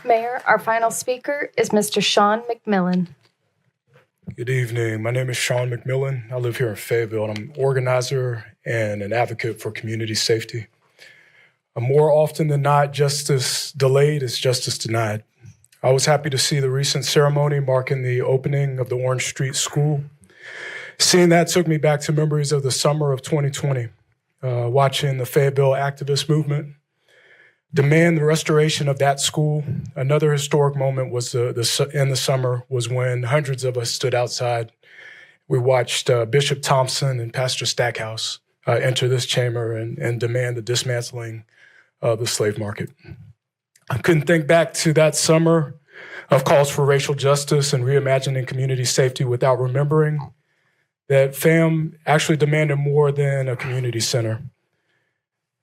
Mayor, our final speaker is Mr. Sean McMillan. Good evening. My name is Sean McMillan. I live here in Fayetteville, and I'm an organizer and an advocate for community safety. More often than not, justice delayed is justice denied. I was happy to see the recent ceremony marking the opening of the Orange Street School. Seeing that took me back to memories of the summer of 2020, watching the Fayetteville activist movement demand the restoration of that school. Another historic moment was in the summer was when hundreds of us stood outside. We watched Bishop Thompson and Pastor Stackhouse enter this chamber and demand the dismantling of the slave market. I couldn't think back to that summer of calls for racial justice and reimagining community safety without remembering that FAM actually demanded more than a community center.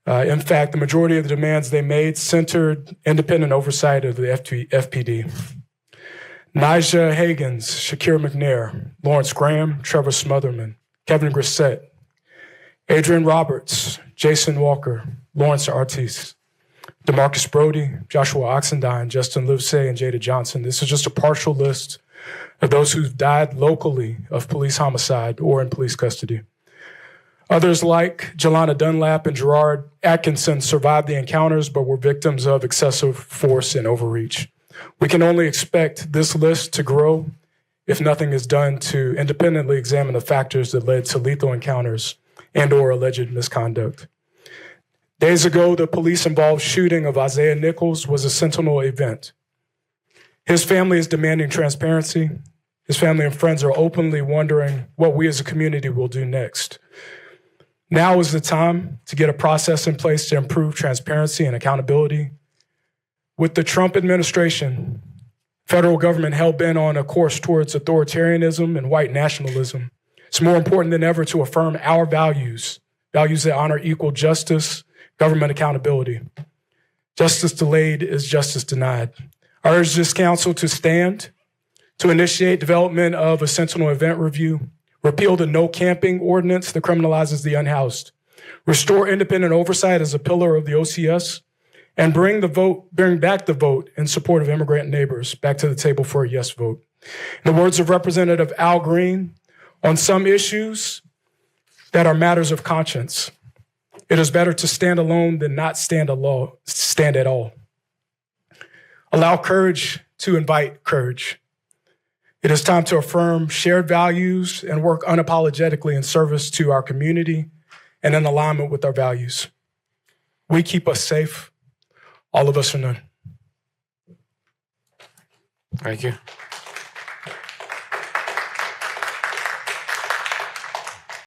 In fact, the majority of the demands they made centered independent oversight of the FPD. Nijah Hagins, Shakir McNair, Lawrence Graham, Trevor Smotherman, Kevin Grissett, Adrian Roberts, Jason Walker, Lawrence Artis, DeMarcus Brody, Joshua Oxendine, Justin Livesay, and Jada Johnson. This is just a partial list of those who've died locally of police homicide or in police custody. Others like Jelana Dunlap and Gerard Atkinson survived the encounters but were victims of excessive force and overreach. We can only expect this list to grow if nothing is done to independently examine the factors that led to lethal encounters and/or alleged misconduct. Days ago, the police-involved shooting of Isaiah Nichols was a Sentinel event. His family is demanding transparency. His family and friends are openly wondering what we as a community will do next. Now is the time to get a process in place to improve transparency and accountability. With the Trump administration, federal government hell-bent on a course towards authoritarianism and white nationalism, it's more important than ever to affirm our values that honor equal justice, government accountability. Justice delayed is justice denied. I urge this council to stand, to initiate development of a Sentinel event review, repeal the no camping ordinance that criminalizes the unhoused, restore independent oversight as a pillar of the OCS, and bring back the vote in support of immigrant neighbors back to the table for a yes vote. In the words of Representative Al Green, on some issues that are matters of conscience, it is better to stand alone than not stand at all. Allow courage to invite courage. It is time to affirm shared values and work unapologetically in service to our community and in alignment with our values. We keep us safe, all of us or none. Thank you.